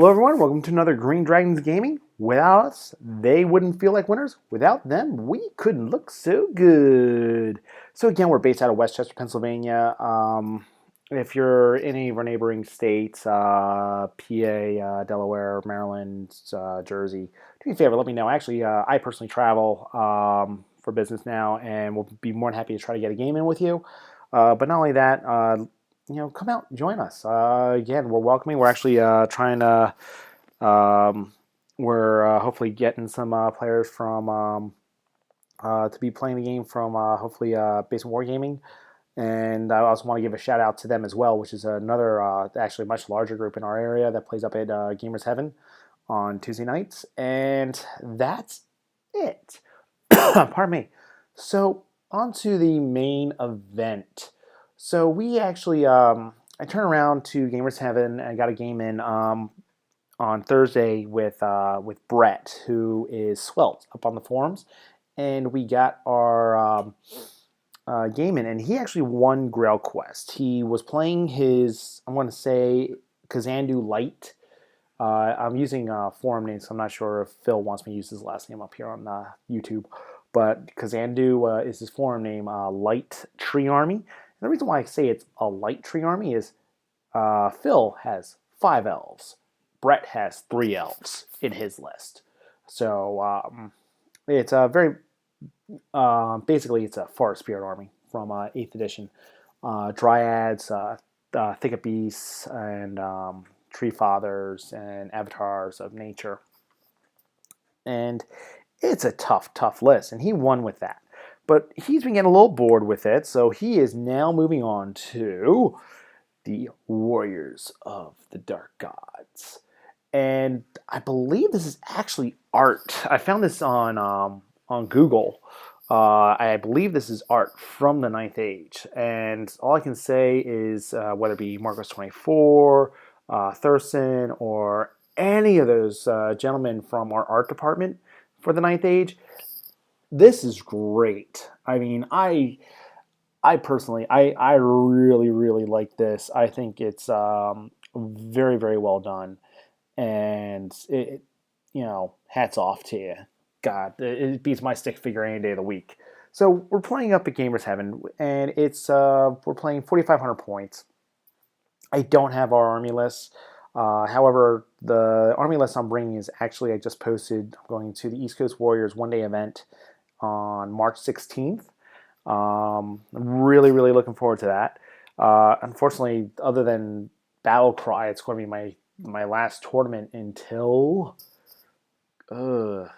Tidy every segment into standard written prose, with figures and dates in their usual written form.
Hello everyone, welcome to another Green Dragons Gaming. Without us, they wouldn't feel like winners. Without them, we couldn't look so good. So again, we're based out of Westchester, Pennsylvania. If you're in any of our neighboring states, PA, Delaware, Maryland, Jersey, do me a favor, let me know. Actually, I personally travel for business now, and we'll be more than happy to try to get a game in with you. But not only that, come out, join us. Again, we're welcoming. We're actually trying to, we're hopefully getting some players from to be playing the game from hopefully Basement Wargaming. And I also want to give a shout out to them as well, which is another actually much larger group in our area that plays up at Gamers Heaven on Tuesday nights. And that's it. Pardon me. So on to the main event. So we actually, I turned around to Gamers Heaven and got a game in on Thursday with Brett, who is Swelt, up on the forums, and we got our game in, and he actually won Grail Quest. He was playing his, I want to say, Kazandu Light. I'm using forum names, so I'm not sure if Phil wants me to use his last name up here on YouTube, but Kazandu is his forum name, Light Tree Army. And the reason why I say it's a Light Tree Army is Phil has 5 elves. Brett has 3 elves in his list. So it's a very, basically it's a Forest Spirit Army from 8th edition. Dryads, Thicket Beasts, and Tree Fathers, and Avatars of Nature. And it's a tough list, and he won with that. But he's been getting a little bored with it, so he is now moving on to the Warriors of the Dark Gods. And I believe this is actually art. I found this on Google. I believe this is art from the 9th Age. And all I can say is whether it be Marcos 24, Thurston, or any of those gentlemen from our art department for the 9th Age, this is great. I mean, I personally, I really like this. I think it's very well done. And it, hats off to you. God, it beats my stick figure any day of the week. So we're playing up at Gamers Heaven, and it's we're playing 4,500 points. I don't have our army list. However, the army list I'm bringing is actually, I just posted, I'm going to the East Coast Warriors one-day event on March 16th. I'm really looking forward to that. Unfortunately, other than Battle Cry, it's going to be my last tournament until, good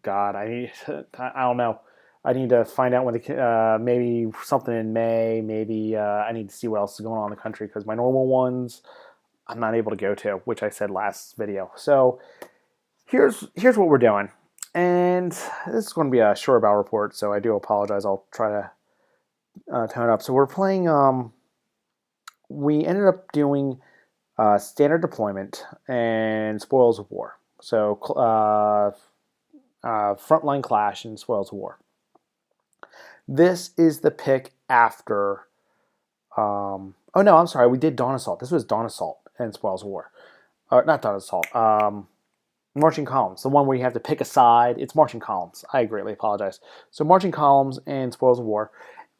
God, I don't know. I need to find out when maybe something in May. Maybe I need to see what else is going on in the country, because my normal ones I'm not able to go to, which I said last video. So here's what we're doing, and this is going to be a short battle report. So I do apologize. I'll try to tone it up. So we're playing. We ended up doing standard deployment and spoils of war. So frontline clash and spoils of war. This is the pick after. Oh no, I'm sorry. We did Dawn Assault. This was Dawn Assault and spoils of war. Not Dawn Assault. Marching Columns. The one where you have to pick a side. It's Marching Columns. I greatly apologize. So Marching Columns and spoils of war.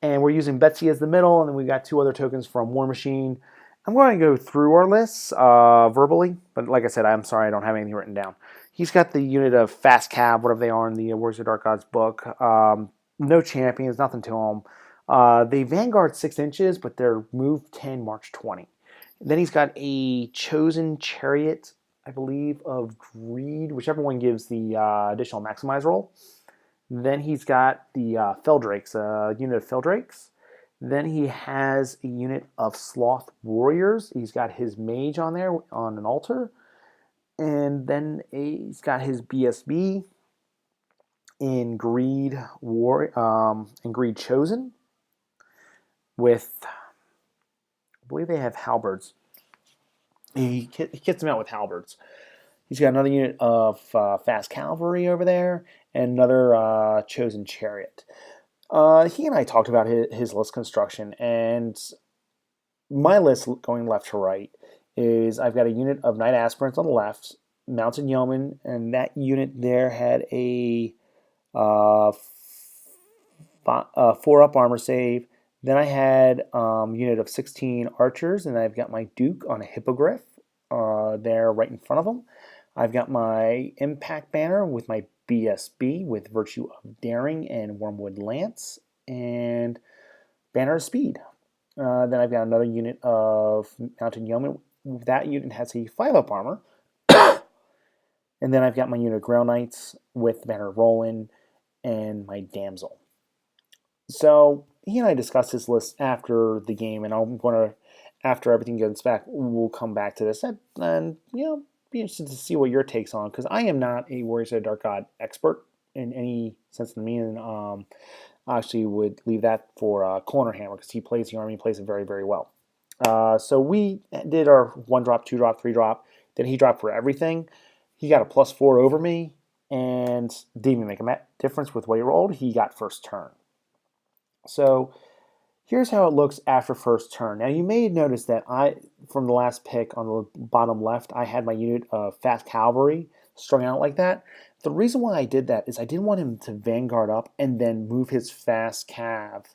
And we're using Betsy as the middle, and then we've got 2 other tokens from War Machine. I'm going to go through our lists verbally, but like I said, I'm sorry I don't have anything written down. He's got the unit of Fast Cab, whatever they are in the Warriors of Dark Gods book. No champions, nothing to them. They Vanguard 6 inches, but they're move 10, March 20. Then he's got a Chosen Chariot, I believe, of Greed, whichever one gives the additional Maximize roll. Then he's got the Feldrakes, a unit of Feldrakes. Then he has a unit of Sloth Warriors. He's got his Mage on there on an altar. And then he's got his BSB in Greed Greed Chosen with, I believe they have halberds. He kits them out with halberds. He's got another unit of Fast Cavalry over there, and another Chosen Chariot. He and I talked about his list construction, and my list going left to right is I've got a unit of Knight Aspirants on the left, Mounted Yeoman, and that unit there had a 4-up armor save. Then I had a unit of 16 archers, and I've got my Duke on a Hippogriff there right in front of him. I've got my Impact Banner with my BSB with Virtue of Daring and Wormwood Lance, and Banner of Speed. Then I've got another unit of Mounted Yeoman. That unit has a 5-up armor. And then I've got my unit of Grail Knights with Banner of Roland and my Damsel. So he and I discussed this list after the game, and I'm going to, after everything gets back, we'll come back to this and be interested to see what your takes on, because I am not a Warriors of the Dark God expert in any sense of the meaning. I actually would leave that for Corner Hammer, because he plays the army, plays it very, very well. So we did our 1-drop, 2-drop, 3-drop. Then he dropped for everything. He got a +4 over me, and didn't even make a difference with what he rolled. He got first turn. So here's how it looks after first turn. Now you may notice that from the last pick on the bottom left, I had my unit of fast cavalry strung out like that. The reason why I did that is I didn't want him to vanguard up and then move his fast cav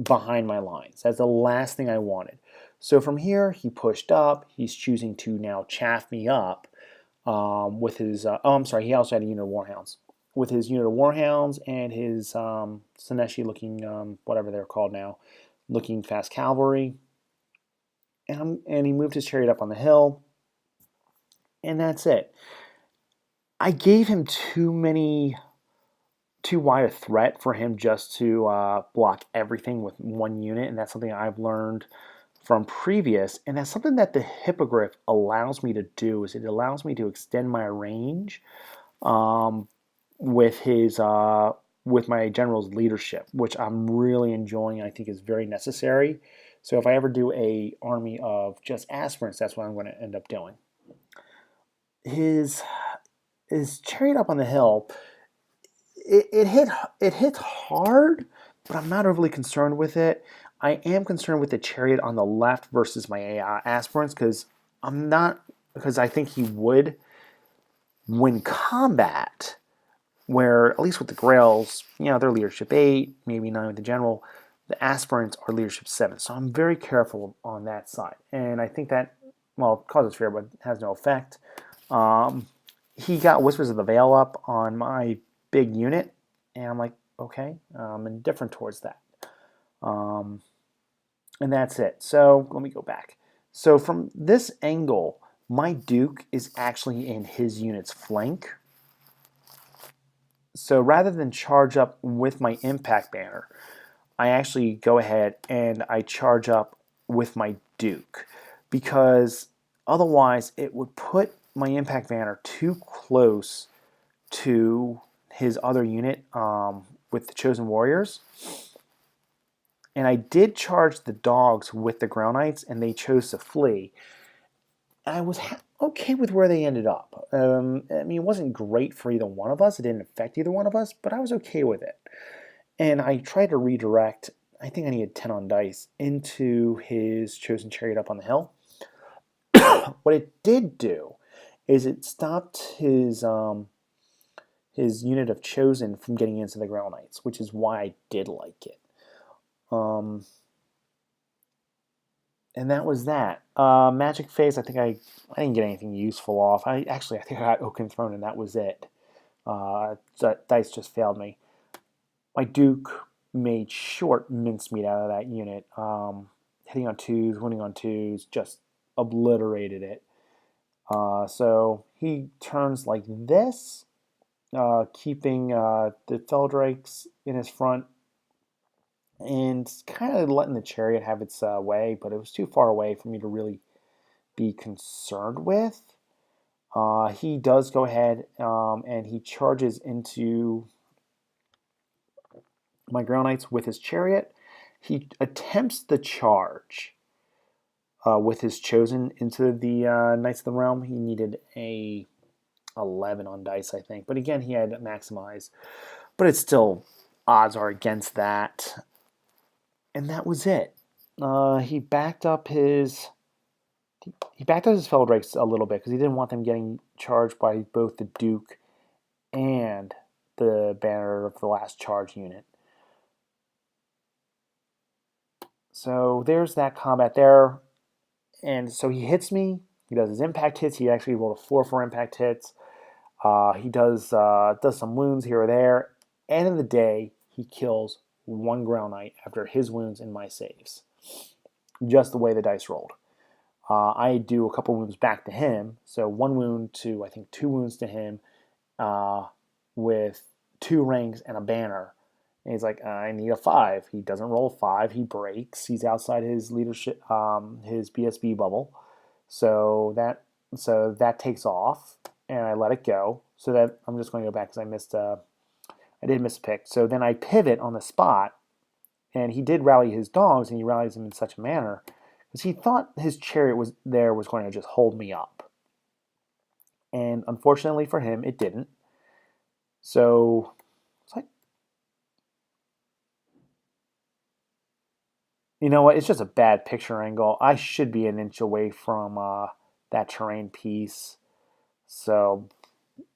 behind my lines. That's the last thing I wanted. So from here, he pushed up. He's choosing to now chaff me up with his... I'm sorry, he also had a unit of Warhounds. With his unit of Warhounds and his Sineshi looking, whatever they're called now, looking fast cavalry. And he moved his chariot up on the hill. And that's it. I gave him too wide a threat for him just to block everything with one unit, and that's something I've learned from previous, and that's something that the Hippogriff allows me to do. Is it allows me to extend my range with my general's leadership, which I'm really enjoying and I think is very necessary. So if I ever do a army of just aspirants, that's what I'm going to end up doing. His chariot up on the hill, it hits hard, but I'm not overly concerned with it. I am concerned with the chariot on the left versus my aspirants, because I think he would win combat, where at least with the Grails, they're leadership 8, maybe 9 with the general. The aspirants are leadership 7, so I'm very careful on that side. And I think that, well, causes fear, but has no effect. He got Whispers of the Veil up on my big unit, and I'm like, okay, I'm indifferent towards that. And that's it. So let me go back. So from this angle, my Duke is actually in his unit's flank. So rather than charge up with my Impact Banner, I actually go ahead and I charge up with my Duke, because otherwise it would put my Impact Banner too close to his other unit with the Chosen Warriors. And I did charge the dogs with the Ground Knights, and they chose to flee. And I was okay with where they ended up. I mean, it wasn't great for either one of us. It didn't affect either one of us, but I was okay with it. And I tried to redirect, I think I needed 10 on dice, into his Chosen Chariot up on the hill. What it did do is it stopped his unit of Chosen from getting into the Ground Knights, which is why I did like it. And that was that. Magic Phase, I think I didn't get anything useful off. I think I got Oaken Throne, and that was it. Dice just failed me. My Duke made short mincemeat out of that unit. Hitting on 2s, winning on 2s, just obliterated it. So he turns like this, keeping the Feldrakes in his front, and kind of letting the chariot have its way, but it was too far away for me to really be concerned with. He does go ahead and he charges into my Ground Knights with his chariot. He attempts the charge with his Chosen into the Knights of the Realm. He needed a 11 on dice, I think. But again, he had maximize. But it's still, odds are against that. And that was it. He backed up his he backed up his fellow drakes a little bit because he didn't want them getting charged by both the Duke and the banner of the last charge unit. So there's that combat there. And so he hits me. He does his impact hits. He actually rolled a 4 for impact hits. He does some wounds here or there. End of the day, he kills 1 Grail Knight after his wounds and my saves. Just the way the dice rolled. I do a couple wounds back to him. So 1 wound to, I think 2 wounds to him with 2 rings and a banner. And he's like, I need a 5. He doesn't roll a 5. He breaks. He's outside his leadership, his BSB bubble. So that takes off, and I let it go. So that I'm just going to go back because I did miss a pick. So then I pivot on the spot, and he did rally his dogs, and he rallies them in such a manner because he thought his chariot was going to just hold me up. And unfortunately for him, it didn't. So it's like, you know what? It's just a bad picture angle. I should be an inch away from that terrain piece. So,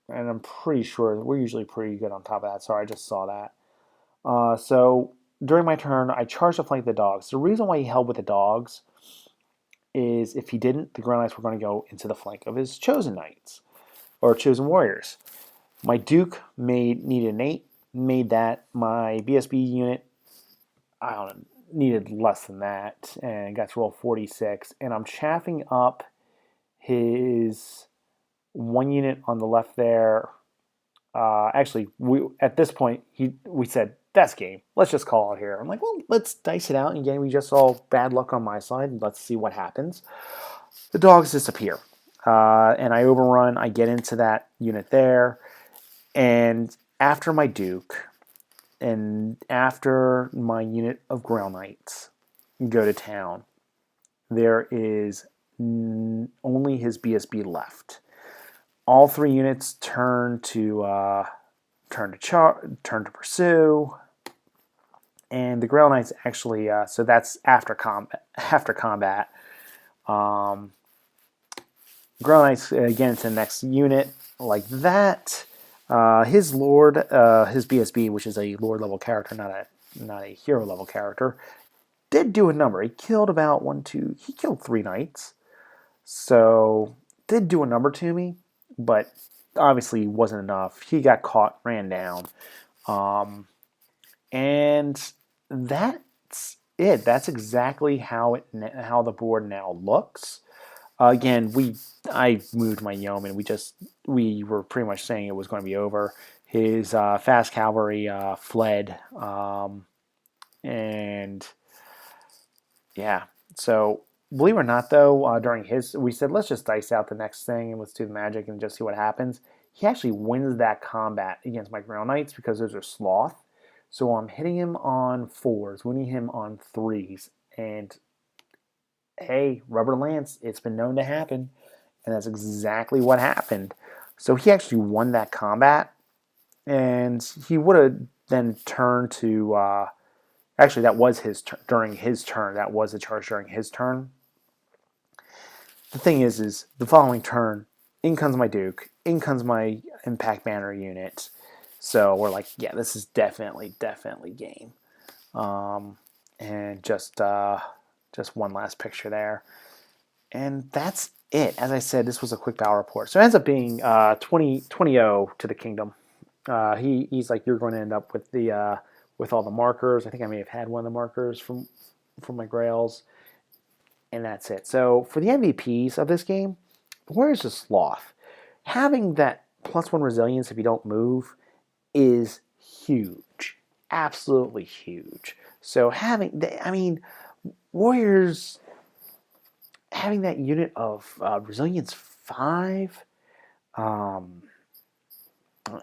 and I'm pretty sure we're usually pretty good on top of that. Sorry, I just saw that. So during my turn, I charged to flank the dogs. The reason why he held with the dogs is if he didn't, the Grail Knights were going to go into the flank of his Chosen Knights or Chosen Warriors. My Duke needed an 8, made that. My BSB unit, I don't know, needed less than that and got to roll 46. And I'm chaffing up his 1 unit on the left there. Actually, at this point, we said, that's game. Let's just call it here. I'm like, well, let's dice it out. And again, we just saw bad luck on my side. Let's see what happens. The dogs disappear. And I overrun. I get into that unit there. And after my Duke and after my unit of Grail Knights go to town, there is only his BSB left. All 3 units turn to pursue, and the Grail Knights actually. So that's after combat. Grail Knights get into the next unit like that. His Lord, his BSB, which is a Lord level character, not a hero level character, did do a number. He killed about he killed 3 knights. So did do a number to me, but obviously wasn't enough. He got caught, ran down. And that's it. That's exactly how the board now looks. Again, I moved my yeoman. We were pretty much saying it was going to be over. His fast cavalry fled, and yeah. So believe it or not, though, we said let's just dice out the next thing and let's do the magic and just see what happens. He actually wins that combat against my Grail Knights because those are sloth. So I'm hitting him on 4s, winning him on 3s, and hey, rubber lance, it's been known to happen, and that's exactly what happened. So he actually won that combat, and he would have then turned to, actually that was during his turn, that was a charge during his turn. The thing is the following turn, in comes my Duke, in comes my Impact Banner unit, so we're like, yeah, this is definitely game. And just one last picture there. And that's it. As I said, this was a quick battle report. So it ends up being 20-0 to the kingdom. He's like, you're going to end up with with all the markers. I think I may have had one of the markers from my Grails. And that's it. So for the MVPs of this game, Warriors of Sloth, having that +1 resilience if you don't move is huge. Absolutely huge. So Warriors having that unit of resilience 5,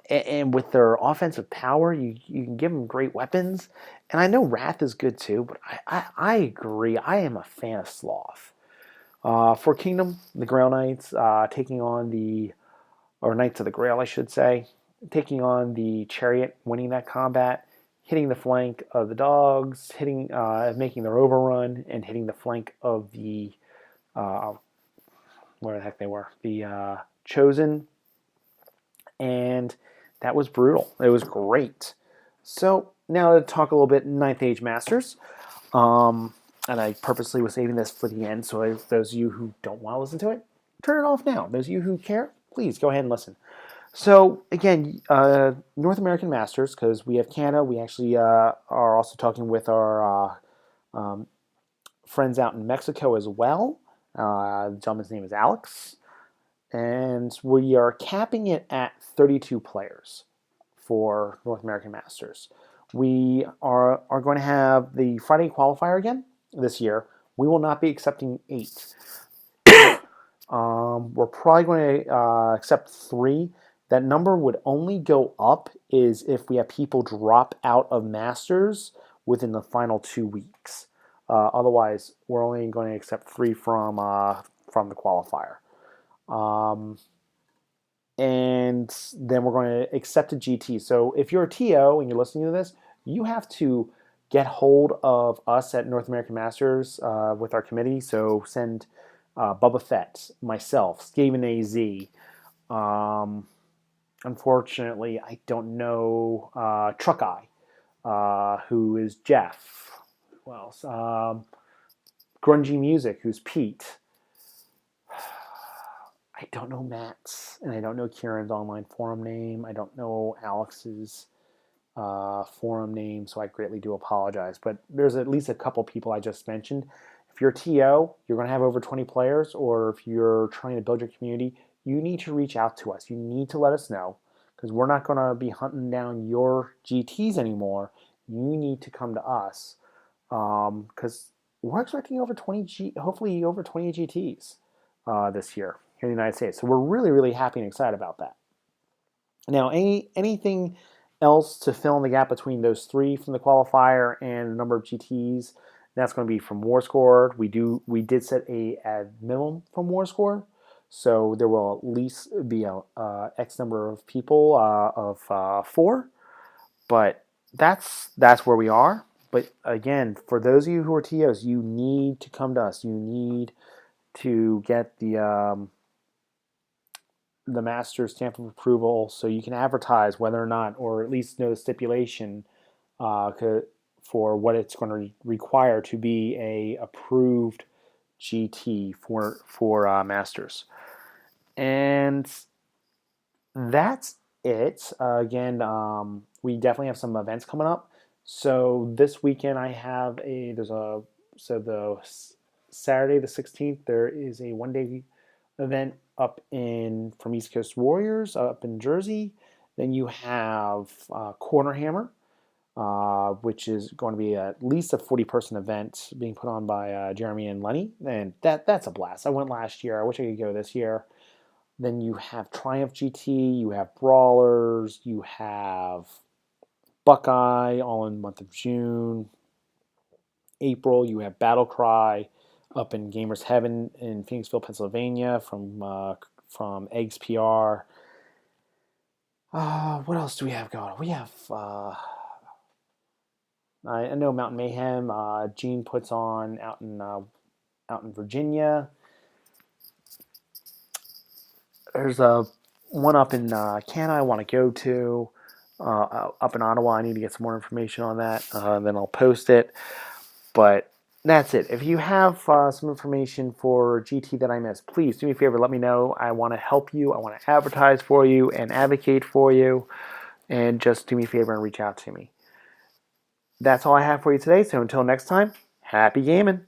and with their offensive power, you can give them great weapons. And I know Wrath is good too, but I agree. I am a fan of Sloth. For Kingdom, the Grail Knights taking on or Knights of the Grail, I should say, taking on the Chariot, winning that combat, hitting the flank of the dogs, making their overrun, and hitting the flank of the where the heck they were, the Chosen, and that was brutal. It was great. So now to talk a little bit Ninth Age Masters. And I purposely was saving this for the end, so those of you who don't want to listen to it, turn it off now. Those of you who care, please go ahead and listen. So again, North American Masters, because we have Canada, we actually are also talking with our friends out in Mexico as well. The gentleman's name is Alex, and we are capping it at 32 players for North American Masters. We are going to have the Friday qualifier again this year. We will not be accepting 8. We're probably going to accept 3. That number would only go up is if we have people drop out of Masters within the final 2 weeks. Otherwise, we're only going to accept 3 from the qualifier. And then we're going to accept a GT. So if you're a TO and you're listening to this, you have to get hold of us at North American Masters with our committee. So send Bubba Fett, myself, Skaven AZ. Unfortunately, I don't know Truck Eye, who is Jeff. Who else? Grungy Music, who's Pete. I don't know Matt's, and I don't know Kieran's online forum name. I don't know Alex's forum name, so I greatly do apologize. But there's at least a couple people I just mentioned. If you're a TO, you're going to have over 20 players, or if you're trying to build your community, you need to reach out to us. You need to let us know, because we're not going to be hunting down your GTs anymore. You need to come to us, because we're expecting over 20 hopefully over 20 GTs this year here in the United States. So we're really, really happy and excited about that. Now, anything else to fill in the gap between those 3 from the qualifier and the number of GTs? That's going to be from War Score. We did set a minimum from War Score, so there will at least be a X number of people of 4. But that's where we are. But again, for those of you who are TOs, you need to come to us. You need to get the Master's stamp of approval so you can advertise whether or not, or at least know the stipulation for what it's going to require to be a approved GT for Masters. And that's it. Again, we definitely have some events coming up. So this weekend I have the Saturday the 16th, there is a one-day event up from East Coast Warriors up in Jersey. Then you have Corner Hammer, which is going to be at least a 40-person event being put on by Jeremy and Lenny, and that's a blast. I went last year. I wish I could go this year. Then you have Triumph GT, you have Brawlers, you have Buckeye, all in the month of June. April, you have Battle Cry up in Gamers Heaven in Pheonixville, Pennsylvania from Eggs PR. What else do we have going on? We have I know Mountain Mayhem. Gene puts on out in Virginia. There's one up in Canada I want to go to. Up in Ottawa, I need to get some more information on that. Then I'll post it. But that's it. If you have some information for GT that I missed, please do me a favor. Let me know. I want to help you. I want to advertise for you and advocate for you. And just do me a favor and reach out to me. That's all I have for you today. So until next time, happy gaming.